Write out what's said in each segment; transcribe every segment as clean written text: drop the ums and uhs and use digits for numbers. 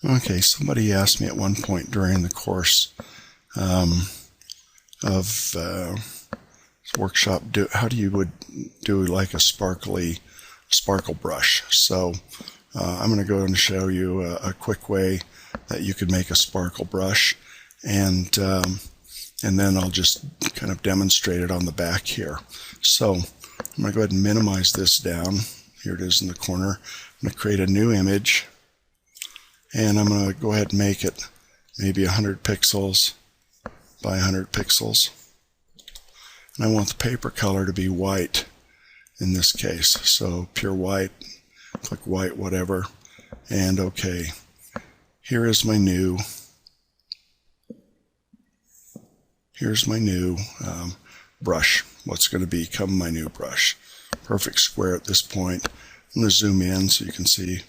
Okay, somebody asked me at one point during the course of workshop, how do you do like a sparkle brush? So I'm going to go and show you a quick way that you could make a sparkle brush, and then I'll just kind of demonstrate it on the back here. So I'm going to go ahead and minimize this down. Here it is in the corner. I'm going to create a new image, and I'm going to go ahead and make it maybe 100 pixels by 100 pixels. And I want the paper color to be white in this case. So pure white, click white, whatever, and OK. Here is my new, brush, what's going to become my new brush. Perfect square at this point. I'm going to zoom in so you can see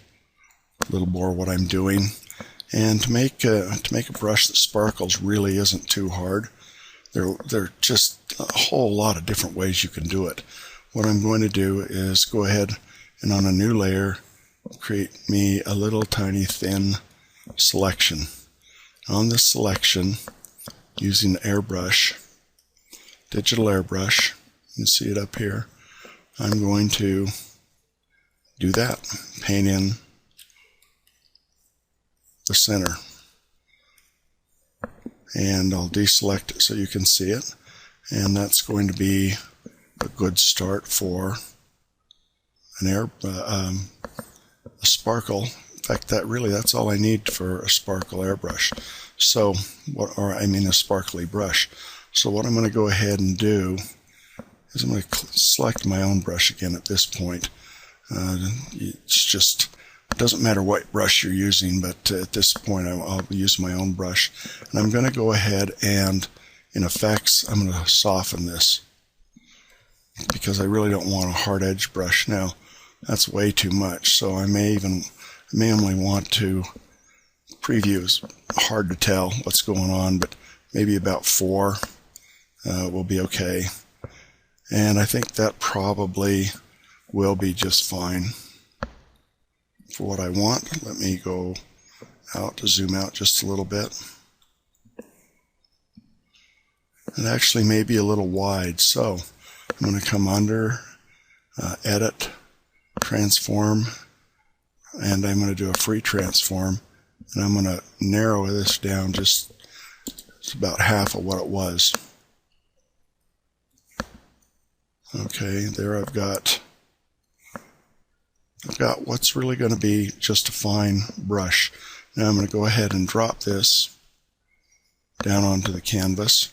a little more what I'm doing. And to make a brush that sparkles really isn't too hard. There are just a whole lot of different ways you can do it. What I'm going to do is go ahead and on a new layer create me a little tiny thin selection. On this selection, using airbrush, digital airbrush, you can see it up here, I'm going to do that, paint in the center. And I'll deselect it so you can see it, and that's going to be a good start for a sparkle. In fact, that's all I need for a sparkle airbrush. So, a sparkly brush. So what I'm going to go ahead and do is I'm going to select my own brush again at this point. It doesn't matter what brush you're using, but at this point I'll use my own brush. And I'm going to go ahead and in effects I'm going to soften this because I really don't want a hard edge brush. Now that's way too much, so I may only want to preview. It's hard to tell what's going on, but maybe about 4 will be okay. And I think that probably will be just fine for what I want. Let me go out to zoom out just a little bit. It actually may be a little wide, so I'm going to come under Edit, Transform, and I'm going to do a free transform, and I'm going to narrow this down it's about half of what it was. Okay, there I've got what's really going to be just a fine brush. Now I'm going to go ahead and drop this down onto the canvas,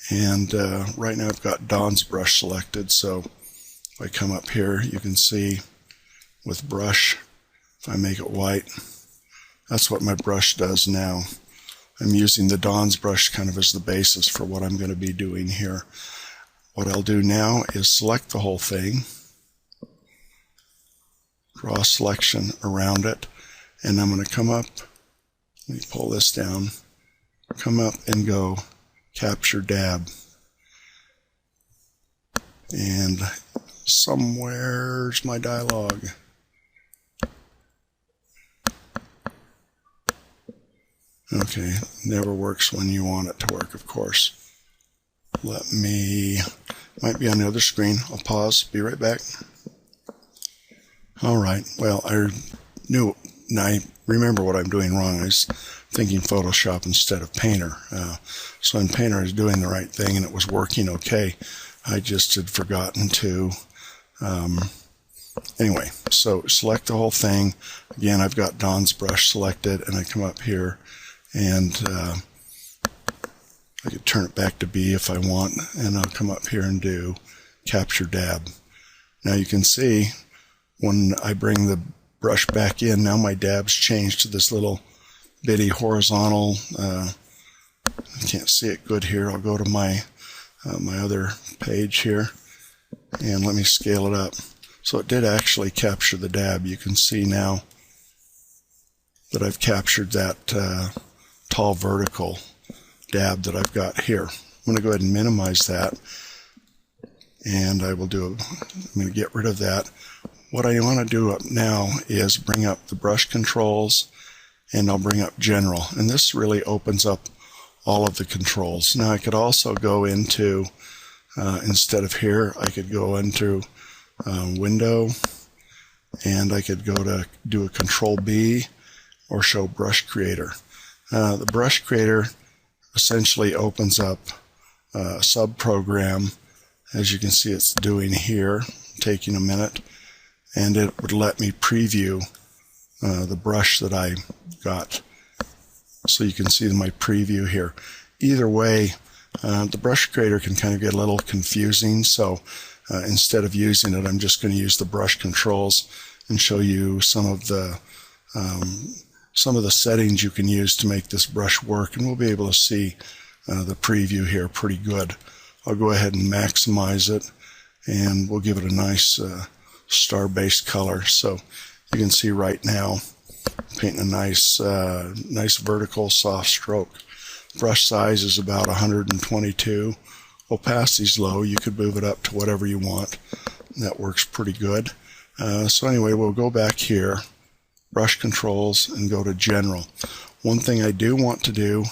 and right now I've got Don's brush selected, so if I come up here you can see with brush, if I make it white, that's what my brush does now. I'm using the Don's brush kind of as the basis for what I'm going to be doing here. What I'll do now is select the whole thing, draw a selection around it, and I'm going to come up, let me pull this down, come up and go Capture Dab. And somewhere's my dialogue. Okay, never works when you want it to work, of course. Might be on the other screen. I'll pause, be right back. Alright, well, I remember what I'm doing wrong. I was thinking Photoshop instead of Painter. So in Painter I was doing the right thing and it was working okay. I just had forgotten to, anyway, so select the whole thing. Again, I've got Don's brush selected, and I come up here and I could turn it back to B if I want, and I'll come up here and do Capture Dab. Now you can see when I bring the brush back in, now my dab's changed to this little bitty horizontal. I can't see it good here. I'll go to my other page here, and let me scale it up. So it did actually capture the dab. You can see now that I've captured that tall vertical dab that I've got here. I'm going to go ahead and minimize that, and I'm going to get rid of that. What I want to do up now is bring up the brush controls and I'll bring up General. And this really opens up all of the controls. Now I could also go into, instead of here, I could go into Window, and I could go to do a Control B or show Brush Creator. The Brush Creator essentially opens up a sub-program. As you can see, it's doing here, taking a minute, and it would let me preview the brush that I got. So you can see my preview here. Either way, the Brush Creator can kind of get a little confusing, so instead of using it, I'm just going to use the brush controls and show you some of the settings you can use to make this brush work, and we'll be able to see the preview here pretty good. I'll go ahead and maximize it, and we'll give it a nice star-based color. So you can see right now, painting a nice vertical soft stroke. Brush size is about 122. Opacity's low. You could move it up to whatever you want. That works pretty good. So anyway, we'll go back here, Brush Controls, and go to General. One thing I do want to do,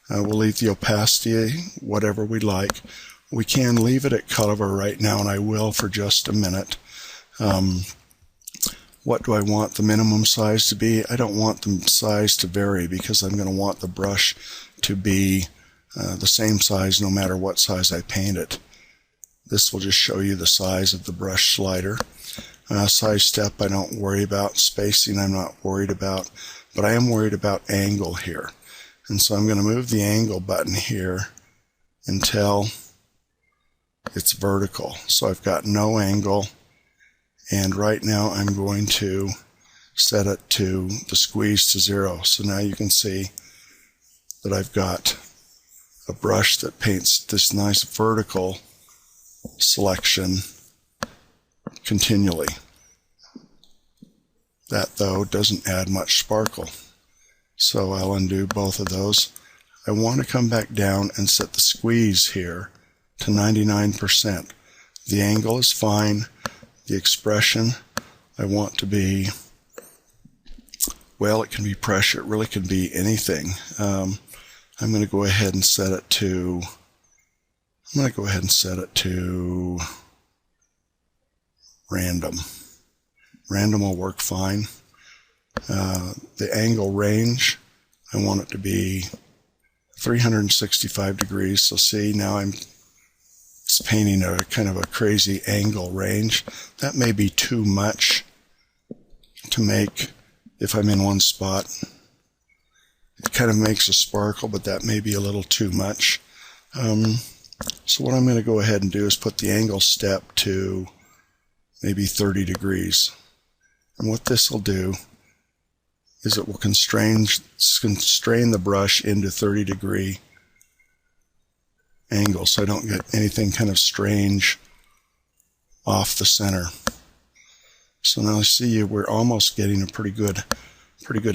we'll leave the opacity whatever we like. We can leave it at color right now, and I will for just a minute. What do I want the minimum size to be? I don't want the size to vary because I'm going to want the brush to be the same size no matter what size I paint it. This will just show you the size of the brush slider. Size step I don't worry about. Spacing I'm not worried about, but I am worried about angle here. And so I'm going to move the angle button here until it's vertical. So I've got no angle, and right now I'm going to set it to the squeeze to 0. So now you can see that I've got a brush that paints this nice vertical selection continually. That, though, doesn't add much sparkle. So I'll undo both of those. I want to come back down and set the squeeze here to 99%. The angle is fine. The expression I want to be, well, it can be pressure. It really can be anything. I'm going to go ahead and set it to, random. Random will work fine. The angle range, I want it to be 365 degrees. So see, now I'm painting a kind of a crazy angle range. That may be too much to make if I'm in one spot. It kind of makes a sparkle, but that may be a little too much. So what I'm going to go ahead and do is put the angle step to maybe 30 degrees. And what this will do is it will constrain the brush into 30-degree angle, so I don't get anything kind of strange off the center. So now see, we're almost getting a pretty good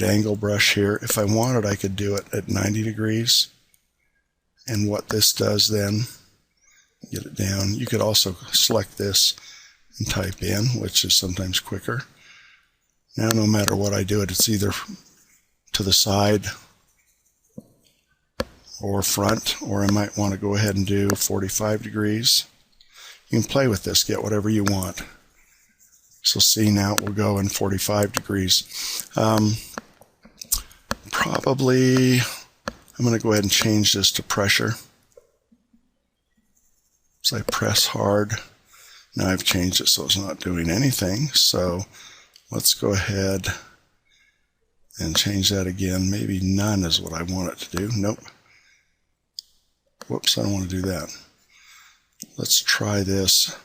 angle brush here. If I wanted, I could do it at 90 degrees. And what this does then, get it down. You could also select this and type in, which is sometimes quicker. Now, no matter what I do, it's either to the side or front, or I might want to go ahead and do 45 degrees. You can play with this, get whatever you want. So see, now it will go in 45 degrees. Probably, I'm going to go ahead and change this to pressure. So I press hard. Now I've changed it so it's not doing anything. So let's go ahead and change that again. Maybe none is what I want it to do. Nope. Whoops, I don't want to do that. Let's try this.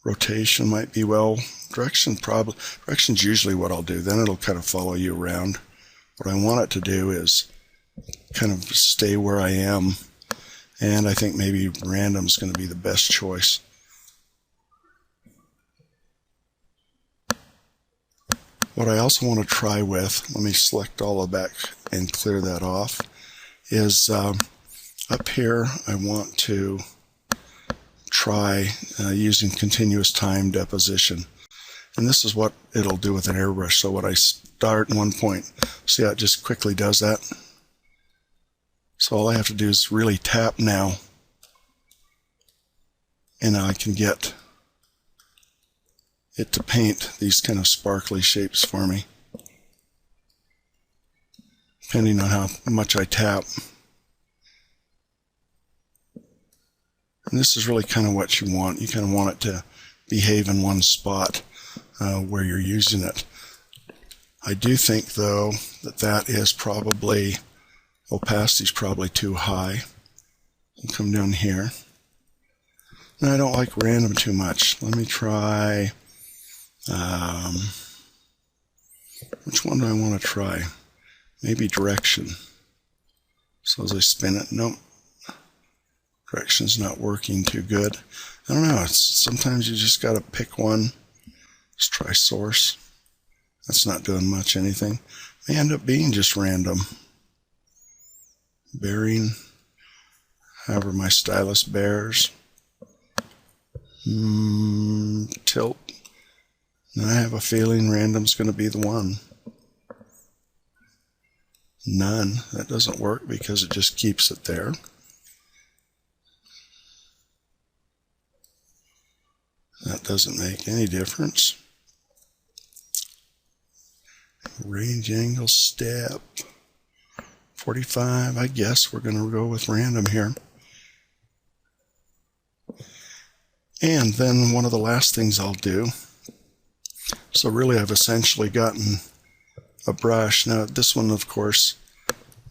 Rotation might be, well, direction's usually what I'll do. Then it'll kind of follow you around. What I want it to do is kind of stay where I am. And I think maybe random is going to be the best choice. What I also want to try with, let me select all of that and clear that off, is up here I want to try using continuous time deposition. And this is what it'll do with an airbrush. So when I start in one point, see how it just quickly does that? So all I have to do is really tap now, and I can get it to paint these kind of sparkly shapes for me, depending on how much I tap. And this is really kind of what you want. You kind of want it to behave in one spot where you're using it. I do think, though, that is probably, opacity is probably too high. I'll come down here. And I don't like random too much. Let me try, which one do I want to try? Maybe direction. So as I spin it, nope. Direction's not working too good. I don't know. Sometimes you just got to pick one. Let's try source. That's not doing much anything. May end up being just random. Bearing, however my stylus bears. Tilt. And I have a feeling random's going to be the one. None. That doesn't work because it just keeps it there. That doesn't make any difference. Range angle step 45. I guess we're going to go with random here. And then one of the last things I'll do, so really I've essentially gotten a brush. Now this one, of course,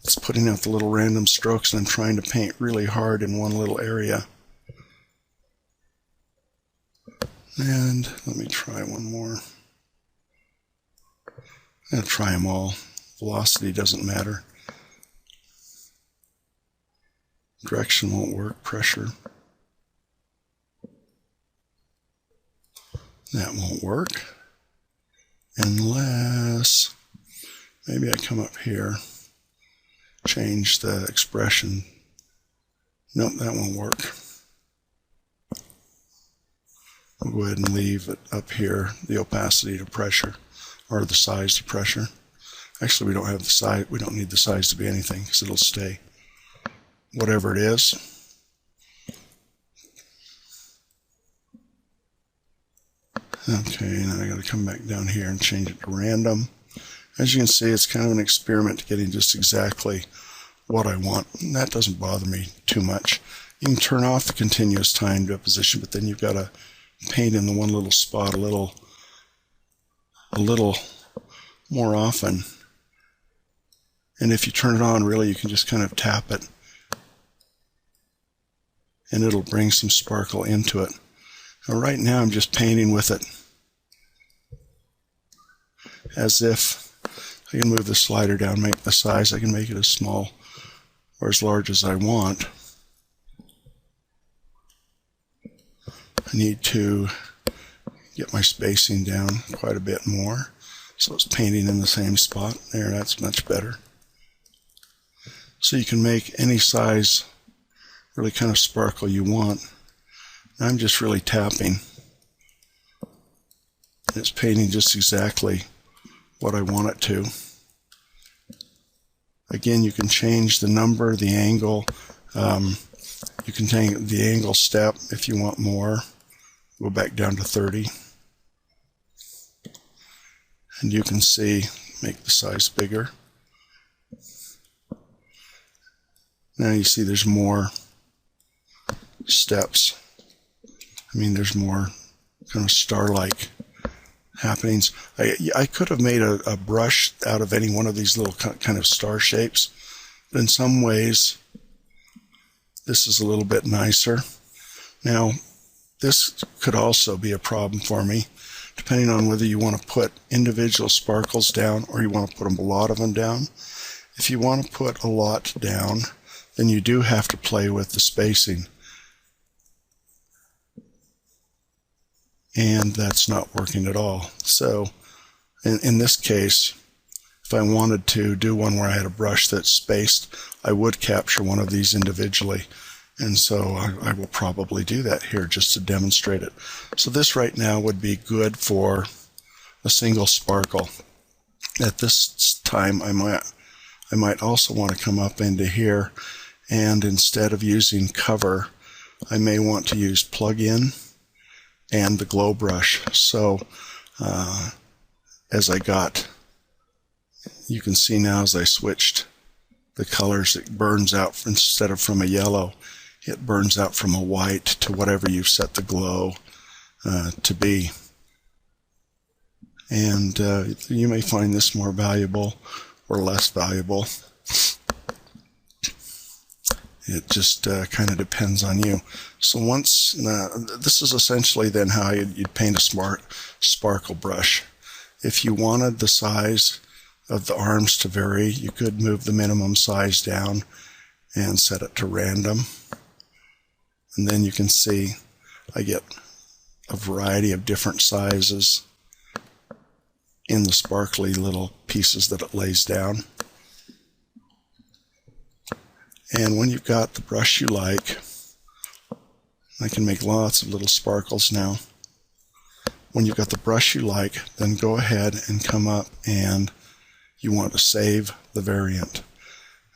it's putting out the little random strokes, and I'm trying to paint really hard in one little area. And let me try one more. I'm going to try them all. Velocity doesn't matter. Direction won't work. Pressure. That won't work. Unless maybe I come up here, change the expression. Nope, that won't work. I'll go ahead and leave it up here, the opacity to pressure, or the size to pressure. Actually, we don't have the size. We don't need the size to be anything because it'll stay whatever it is. Okay, now I got to come back down here and change it to random. As you can see, it's kind of an experiment to getting just exactly what I want. And that doesn't bother me too much. You can turn off the continuous time deposition, but then you've got to paint in the one little spot a little more often. And if you turn it on, really, you can just kind of tap it, and it'll bring some sparkle into it. Now, right now, I'm just painting with it as if I can move the slider down, make the size. I can make it as small or as large as I want. I need to get my spacing down quite a bit more, so it's painting in the same spot. There, that's much better. So you can make any size really kind of sparkle you want. I'm just really tapping. It's painting just exactly what I want it to. Again, you can change the number, the angle. You can change the angle step if you want more. Go back down to 30. And you can see, make the size bigger. Now you see there's more steps. I mean, there's more kind of star-like happenings. I could have made a brush out of any one of these little kind of star shapes, but in some ways, this is a little bit nicer. Now, this could also be a problem for me, depending on whether you want to put individual sparkles down or you want to put a lot of them down. If you want to put a lot down, then you do have to play with the spacing. And that's not working at all. So in this case, if I wanted to do one where I had a brush that's spaced, I would capture one of these individually. And so I will probably do that here just to demonstrate it. So this right now would be good for a single sparkle. At this time, I might also want to come up into here, and instead of using cover, I may want to use plug-in and the glow brush. So you can see now as I switched the colors, it burns out, instead of from a yellow, it burns out from a white to whatever you've set the glow to be. And you may find this more valuable or less valuable. It just kind of depends on you. So once, this is essentially then how you'd paint a smart sparkle brush. If you wanted the size of the arms to vary, you could move the minimum size down and set it to random. And then you can see I get a variety of different sizes in the sparkly little pieces that it lays down. And when you've got the brush you like, I can make lots of little sparkles now. When you've got the brush you like, then go ahead and come up and you want to save the variant.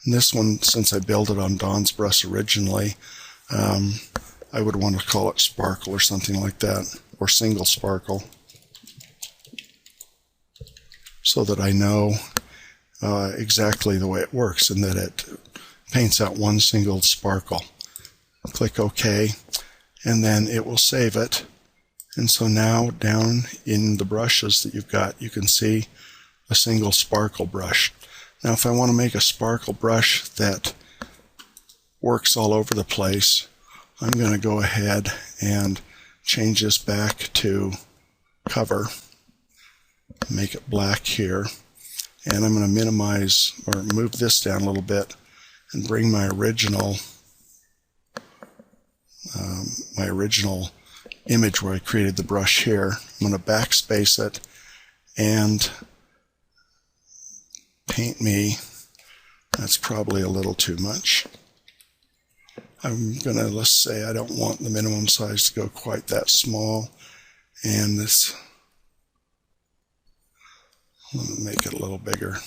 And this one, since I built it on Don's brush originally, I would want to call it sparkle or something like that, or single sparkle, so that I know exactly the way it works and that it paints out one single sparkle. Click OK, and then it will save it. And so now down in the brushes that you've got, you can see a single sparkle brush. Now if I want to make a sparkle brush that works all over the place, I'm going to go ahead and change this back to cover, make it black here, and I'm going to minimize or move this down a little bit and bring my original image where I created the brush here. I'm going to backspace it and paint me. That's probably a little too much. I'm going to, let's say I don't want the minimum size to go quite that small, and this, let me make it a little bigger.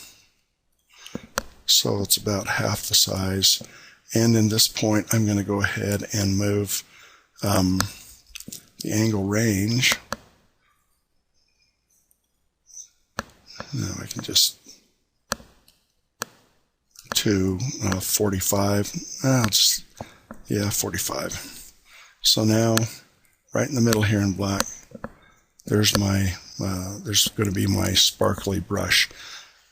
So it's about half the size. And in this point, I'm going to go ahead and move the angle range. Now I can just to 45. I'll just, yeah, 45. So now, right in the middle here in black, there's my there's going to be my sparkly brush.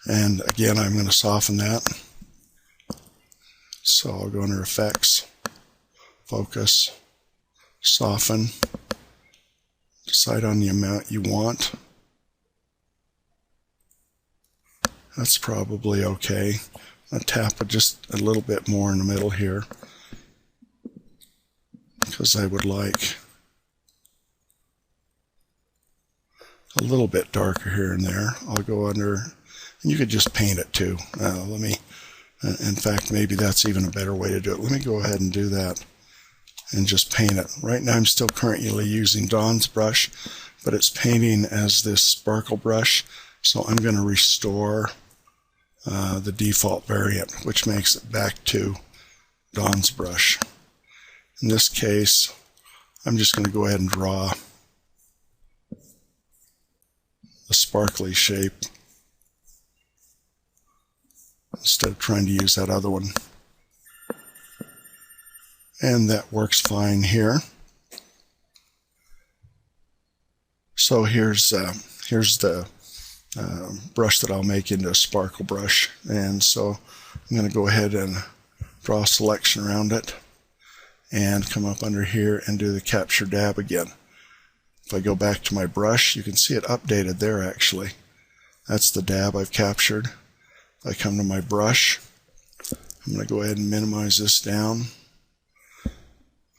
And again, I'm going to soften that. So I'll go under Effects, Focus, Soften, decide on the amount you want. That's probably okay. I'll tap it just a little bit more in the middle here, because I would like a little bit darker here and there. I'll go under, and you could just paint it too. In fact, maybe that's even a better way to do it. Let me go ahead and do that and just paint it. Right now I'm still currently using Don's brush, but it's painting as this sparkle brush, so I'm going to restore the default variant, which makes it back to Don's brush. In this case, I'm just going to go ahead and draw a sparkly shape instead of trying to use that other one. And that works fine here. So here's the brush that I'll make into a sparkle brush. And so I'm going to go ahead and draw a selection around it and come up under here and do the capture dab again. If I go back to my brush, you can see it updated there actually. That's the dab I've captured. If I come to my brush, I'm going to go ahead and minimize this down.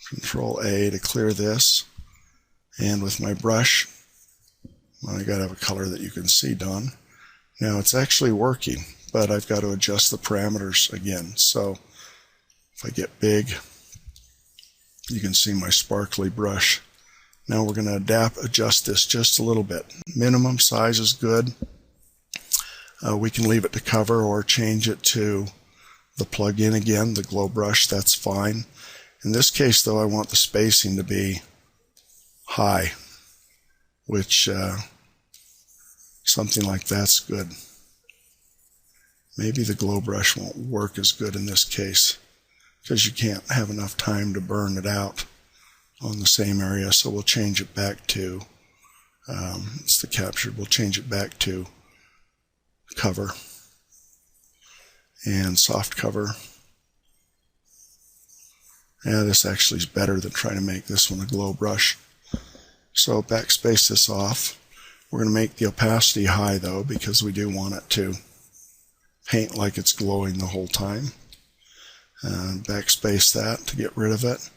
Control A to clear this. And with my brush, well, I got to have a color that you can see done. Now it's actually working, but I've got to adjust the parameters again. So if I get big, you can see my sparkly brush Now we're going to adjust this just a little bit. Minimum size is good. We can leave it to cover or change it to the plug-in again, the glow brush, that's fine. In this case though, I want the spacing to be high, which something like that's good. Maybe the glow brush won't work as good in this case because you can't have enough time to burn it out on the same area, so we'll change it back to it's the captured. We'll change it back to cover and soft cover. Yeah, this actually is better than trying to make this one a glow brush. So backspace this off. We're going to make the opacity high though, because we do want it to paint like it's glowing the whole time. Backspace that to get rid of it.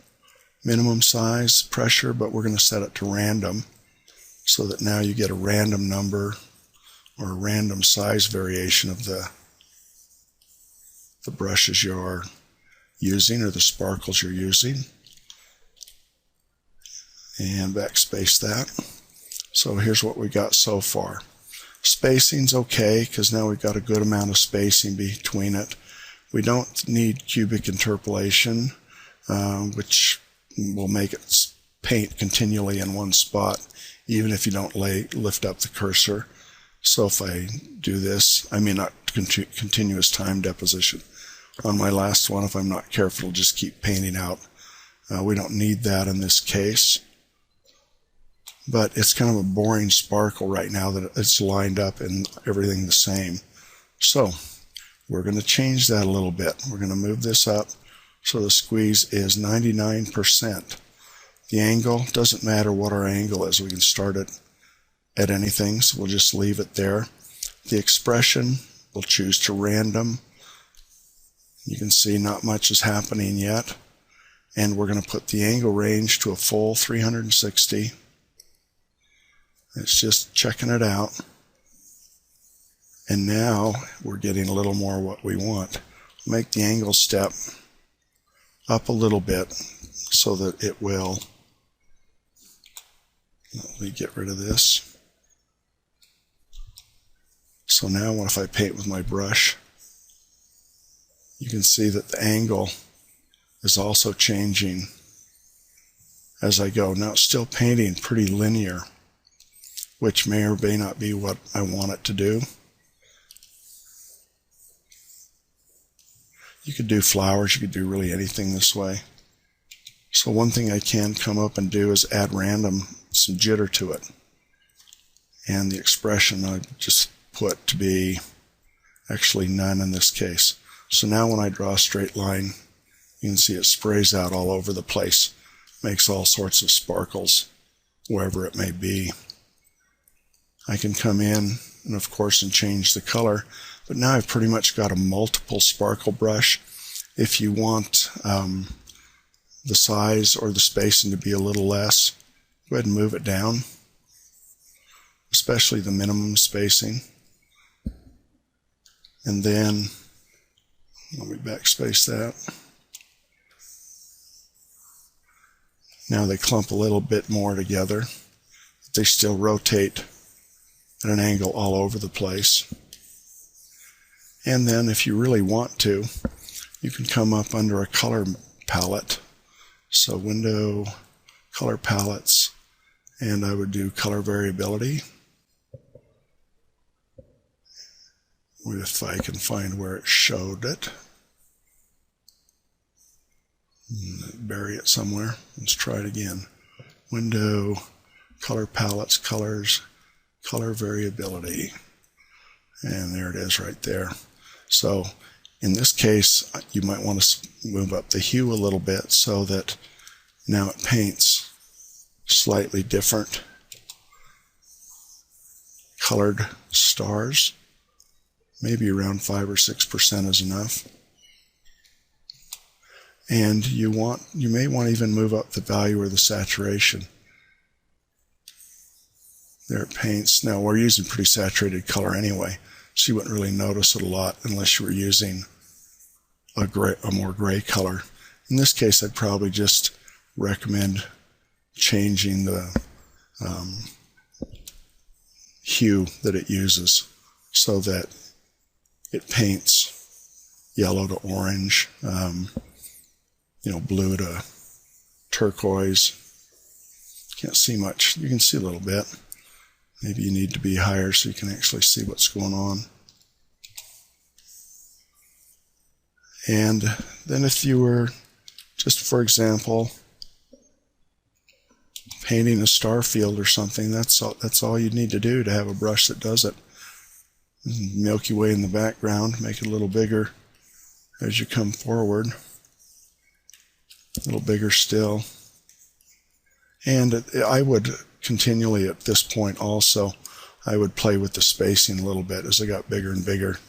Minimum size, pressure, but we're going to set it to random so that now you get a random number or a random size variation of the brushes you're using or the sparkles you're using. And backspace that. So here's what we got so far. Spacing's okay because now we've got a good amount of spacing between it. We don't need cubic interpolation, which will make it paint continually in one spot, even if you don't lift up the cursor. So if I do this, I mean not continuous time deposition. On my last one, if I'm not careful, just keep painting out. We don't need that in this case. But it's kind of a boring sparkle right now that it's lined up and everything the same. So we're going to change that a little bit. We're going to move this up so the squeeze is 99%. The angle, doesn't matter what our angle is. We can start it at anything, so we'll just leave it there. The expression, we'll choose to random. You can see not much is happening yet. And we're going to put the angle range to a full 360. It's just checking it out. And now we're getting a little more what we want. Make the angle step up a little bit so that it will, let me get rid of this. So now if I paint with my brush, you can see that the angle is also changing as I go. Now it's still painting pretty linear, which may or may not be what I want it to do. You could do flowers, you could do really anything this way. So one thing I can come up and do is add random, some jitter to it. And the expression I just put to be actually none in this case. So now when I draw a straight line, you can see it sprays out all over the place. Makes all sorts of sparkles wherever it may be. I can come in and of course and change the color, but now I've pretty much got a multiple sparkle brush. If you want the size or the spacing to be a little less, go ahead and move it down, especially the minimum spacing. And then let me backspace that. Now they clump a little bit more together, but they still rotate at an angle all over the place. And then if you really want to, you can come up under a color palette. So window, color palettes, and I would do color variability. If I can find where it showed it. Bury it somewhere. Let's try it again. Window, color palettes, colors, color variability. And there it is right there. So in this case, you might want to move up the hue a little bit so that now it paints slightly different colored stars. Maybe around 5 or 6% is enough. And you may want to even move up the value or the saturation. There it paints. Now we're using pretty saturated color anyway, so you wouldn't really notice it a lot unless you were using a more gray color. In this case, I'd probably just recommend changing the hue that it uses so that it paints yellow to orange, blue to turquoise. Can't see much. You can see a little bit. Maybe you need to be higher so you can actually see what's going on. And then if you were, just for example, painting a star field or something, that's all you need to do to have a brush that does it. Milky Way in the background, make it a little bigger as you come forward. A little bigger still. And I would continually at this point also, I would play with the spacing a little bit as they got bigger and bigger.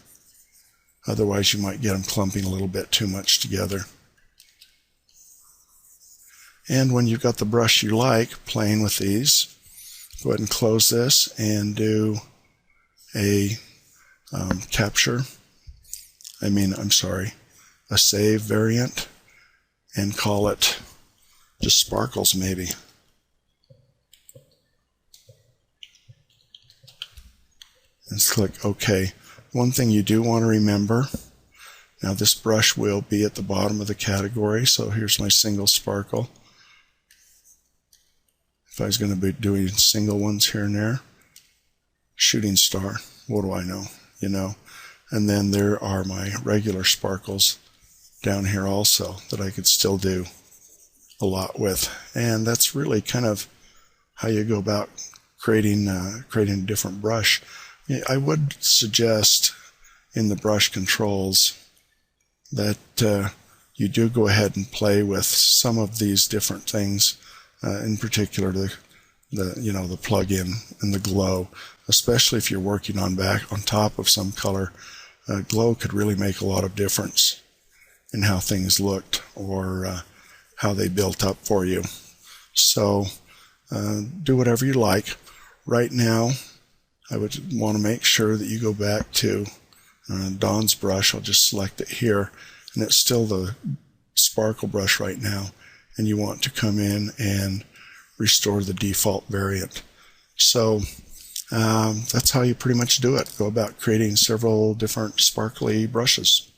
Otherwise you might get them clumping a little bit too much together. And when you've got the brush you like, playing with these, go ahead and close this and do a a save variant, and call it just Sparkles maybe. And click OK. One thing you do want to remember, now this brush will be at the bottom of the category, so here's my single sparkle. If I was going to be doing single ones here and there, shooting star, what do I know? And then there are my regular sparkles down here also that I could still do a lot with. And that's really kind of how you go about creating a different brush. I would suggest in the brush controls that you do go ahead and play with some of these different things, in particular the plug-in and the glow, especially if you're working on top of some color. Glow could really make a lot of difference in how things looked or how they built up for you. So do whatever you like. Right now, I would want to make sure that you go back to Dawn's brush. I'll just select it here, and it's still the sparkle brush right now, and you want to come in and restore the default variant. So that's how you pretty much do it. Go about creating several different sparkly brushes.